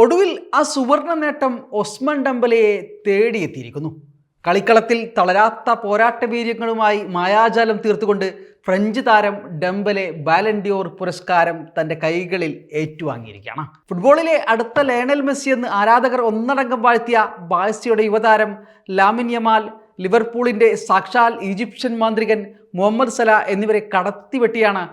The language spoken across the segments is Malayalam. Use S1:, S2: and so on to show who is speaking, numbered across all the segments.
S1: ഒടുവിൽ ആ സുവർണ നേട്ടം ഒസ്മാൻ ഡെംബലയെ തേടിയെത്തിയിരിക്കുന്നു. കളിക്കളത്തിൽ തളരാത്ത പോരാട്ട വീര്യങ്ങളുമായി മായാജാലം തീർത്തുകൊണ്ട് ഫ്രഞ്ച് താരം ഡെംബലെ ബാലൻഡിയോർ പുരസ്കാരം തൻ്റെ കൈകളിൽ ഏറ്റുവാങ്ങിയിരിക്കുകയാണ്. ഫുട്ബോളിലെ അടുത്ത ലയണൽ മെസ്സി എന്ന് ആരാധകർ ഒന്നടങ്കം വാഴ്ത്തിയ ബാഴ്സയുടെ യുവതാരം ലാമിൻ യമാൽ, ലിവർപൂളിൻ്റെ സാക്ഷാൽ ഈജിപ്ഷ്യൻ മാന്ത്രികൻ മുഹമ്മദ് സലാ എന്നിവരെ കടത്തിവെട്ടിയാണ്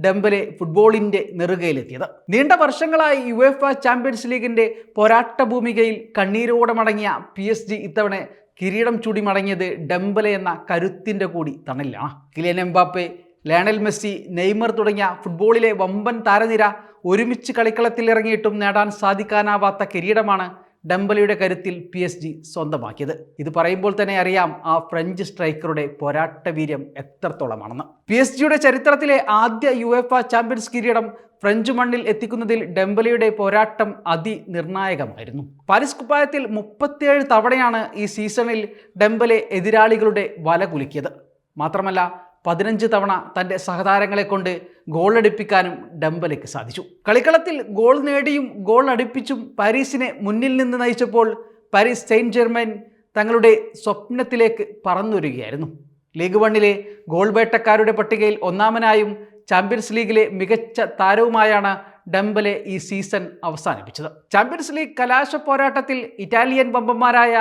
S1: ഡെംബലെ ഫുട്ബോളിൻ്റെ നെറുകയിലെത്തിയത്. നീണ്ട വർഷങ്ങളായി യുവേഫ ചാമ്പ്യൻസ് ലീഗിൻ്റെ പോരാട്ട ഭൂമികയിൽ കണ്ണീരോടെ മടങ്ങിയ PSG ഇത്തവണ കിരീടം ചൂടി മടങ്ങിയത് ഡെംബലെ എന്ന കരുത്തിൻ്റെ കൂടി തണലിലാണ്. Kylian Mbappe, Lionel Messi, Neymar തുടങ്ങിയ ഫുട്ബോളിലെ വമ്പൻ താരനിര ഒരുമിച്ച് കളിക്കളത്തിൽ ഇറങ്ങിയിട്ടും നേടാൻ സാധിക്കാനാവാത്ത കിരീടമാണ് ഡെംബലയുടെ കരുത്തിൽ PSG സ്വന്തമാക്കിയത്. ഇത് പറയുമ്പോൾ തന്നെ അറിയാം ആ ഫ്രഞ്ച് സ്ട്രൈക്കറുടെ പോരാട്ട വീര്യം എത്രത്തോളമാണെന്ന്. PSG ചരിത്രത്തിലെ ആദ്യ യുവേഫ ചാമ്പ്യൻസ് കിരീടം ഫ്രഞ്ച് മണ്ണിൽ എത്തിക്കുന്നതിൽ ഡെംബലയുടെ പോരാട്ടം അതിനിർണായകമായിരുന്നു. പാരീസ് കുപ്പായത്തിൽ 37 തവണയാണ് ഈ സീസണിൽ ഡെംബലെ എതിരാളികളുടെ വല കുലുക്കിയത്. മാത്രമല്ല 15 തവണ തൻ്റെ സഹതാരങ്ങളെ കൊണ്ട് ഗോളടിപ്പിക്കാനും ഡെംബലയ്ക്ക് സാധിച്ചു. കളിക്കളത്തിൽ ഗോൾ നേടിയും ഗോൾ അടിപ്പിച്ചും പാരീസിനെ മുന്നിൽ നിന്ന് നയിച്ചപ്പോൾ പാരീസ് സെയിന്റ് ജെർമെൻ തങ്ങളുടെ സ്വപ്നത്തിലേക്ക് പറന്നുവരികയായിരുന്നു. ലീഗ് 1 ഗോൾ വേട്ടക്കാരുടെ പട്ടികയിൽ ഒന്നാമനായും ചാമ്പ്യൻസ് ലീഗിലെ മികച്ച താരവുമായാണ് ഡെംബലെ ഈ സീസൺ അവസാനിപ്പിച്ചത്. ചാമ്പ്യൻസ് ലീഗ് കലാശ പോരാട്ടത്തിൽ ഇറ്റാലിയൻ വമ്പന്മാരായ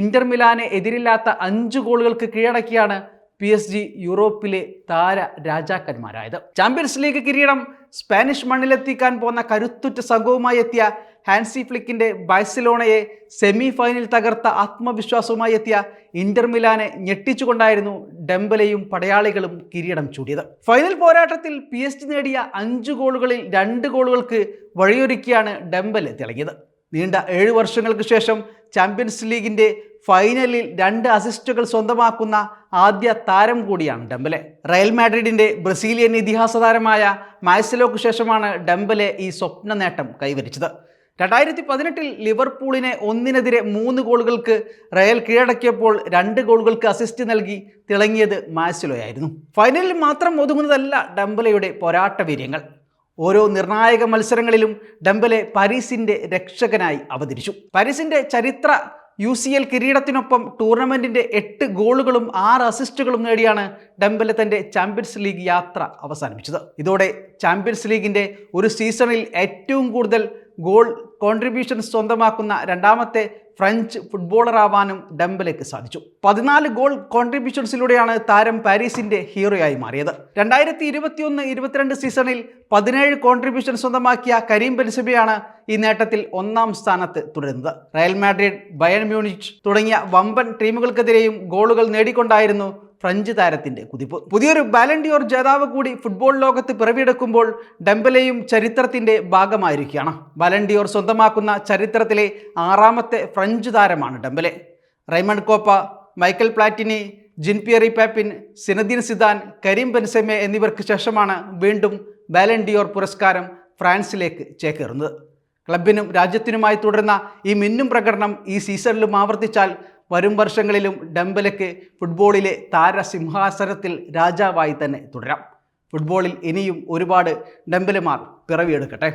S1: ഇന്റർ മിലാനെ എതിരില്ലാത്ത 5 ഗോളുകൾക്ക് കീഴടക്കിയാണ് PSG യൂറോപ്പിലെ താര രാജാക്കന്മാരായത്. ചാമ്പ്യൻസ് ലീഗ് കിരീടം സ്പാനിഷ് മണ്ണിലെത്തിക്കാൻ പോന്ന കരുത്തുറ്റ സംഘവുമായി എത്തിയ ഹാൻസി ഫ്ലിക്കിൻ്റെ ബാഴ്സലോണയെ സെമി ഫൈനൽ തകർത്ത ആത്മവിശ്വാസവുമായി എത്തിയ ഇന്റർ മിലാനെ ഞെട്ടിച്ചുകൊണ്ടായിരുന്നു ഡെംബലെയും പടയാളികളും കിരീടം ചൂടിയത്. ഫൈനൽ പോരാട്ടത്തിൽ PSG നേടിയ 5 ഗോളുകളിൽ 2 ഗോളുകൾക്ക് വഴിയൊരുക്കിയാണ് ഡെംബലെ തിളങ്ങിയത്. നീണ്ട 7 വർഷങ്ങൾക്ക് ശേഷം ചാമ്പ്യൻസ് ലീഗിൻ്റെ ഫൈനലിൽ 2 അസിസ്റ്റുകൾ സ്വന്തമാക്കുന്ന ആദ്യ താരം കൂടിയാണ് ഡെംബലെ. റയൽ മാഡ്രിഡിൻ്റെ ബ്രസീലിയൻ ഇതിഹാസ താരമായ മാഴ്സലോക്ക് ശേഷമാണ് ഡെംബലെ ഈ സ്വപ്ന നേട്ടം കൈവരിച്ചത്. 2018 ലിവർപൂളിനെ 1-3 ഗോളുകൾക്ക് റയൽ കീഴടക്കിയപ്പോൾ 2 ഗോളുകൾക്ക് അസിസ്റ്റ് നൽകി തിളങ്ങിയത് മാഴ്സലോയായിരുന്നു. ഫൈനലിൽ മാത്രം ഒതുങ്ങുന്നതല്ല ഡെംബലയുടെ പോരാട്ട വീര്യങ്ങൾ. ഓരോ നിർണായക മത്സരങ്ങളിലും ഡെംബലെ പാരീസിൻ്റെ രക്ഷകനായി അവതരിച്ചു. പാരീസിൻ്റെ ചരിത്ര UCL കിരീടത്തിനൊപ്പം ടൂർണമെൻറ്റിൻ്റെ 8 ഗോളുകളും 6 അസിസ്റ്റുകളും നേടിയാണ് ഡെംബലെ തൻ്റെ ചാമ്പ്യൻസ് ലീഗ് യാത്ര അവസാനിപ്പിച്ചത്. ഇതോടെ ചാമ്പ്യൻസ് ലീഗിൻ്റെ ഒരു സീസണിൽ ഏറ്റവും കൂടുതൽ ഗോൾ കോൺട്രിബ്യൂഷൻ സ്വന്തമാക്കുന്ന രണ്ടാമത്തെ ഫ്രഞ്ച് ഫുട്ബോളറാവാനും ഡെംബലെക്ക് സാധിച്ചു. 14 ഗോൾ കോൺട്രിബ്യൂഷൻസിലൂടെയാണ് താരം പാരീസിൻ്റെ ഹീറോയായി മാറിയത്. 2021-22 സീസണിൽ 17 കോൺട്രിബ്യൂഷൻ സ്വന്തമാക്കിയ കരീം ബെൻസെമയാണ് ഈ നേട്ടത്തിൽ 1-ാം സ്ഥാനത്ത് തുടരുന്നത്. റയൽ മാഡ്രിഡ്, ബയൺ മ്യൂണിച്ച് തുടങ്ങിയ വമ്പൻ ടീമുകൾക്കെതിരെയും ഗോളുകൾ നേടിക്കൊണ്ടായിരുന്നു ഫ്രഞ്ച് താരത്തിൻ്റെ കുതിപ്പ്. പുതിയൊരു ബാലൻഡിയോർ ജേതാവ് കൂടി ഫുട്ബോൾ ലോകത്ത് പിറവിയെടുക്കുമ്പോൾ ഡെംബലെയും ചരിത്രത്തിൻ്റെ ഭാഗമായിരിക്കുകയാണ്. ബാലൻഡിയോർ സ്വന്തമാക്കുന്ന ചരിത്രത്തിലെ 6ാമത്തെ ഫ്രഞ്ച് താരമാണ് Dembele. Raymond Kopa, Michel Platini, Jean Pierre Papin, Zinedine Zidane, Karim Benzema എന്നിവർക്ക് ശേഷമാണ് വീണ്ടും ബാലൻഡിയോർ പുരസ്കാരം ഫ്രാൻസിലേക്ക് ചേക്കേറുന്നത്. ക്ലബിനും രാജ്യത്തിനുമായി തുടരുന്ന ഈ മിന്നും പ്രകടനം ഈ സീസണിലും ആവർത്തിച്ചാൽ വരും വർഷങ്ങളിലും ഡെംബലെക്ക് ഫുട്ബോളിലെ താരസിംഹാസനത്തിൽ രാജാവായി തന്നെ തുടരാം. ഫുട്ബോളിൽ ഇനിയും ഒരുപാട് ഡെംബലെമാർ പിറവിയെടുക്കട്ടെ.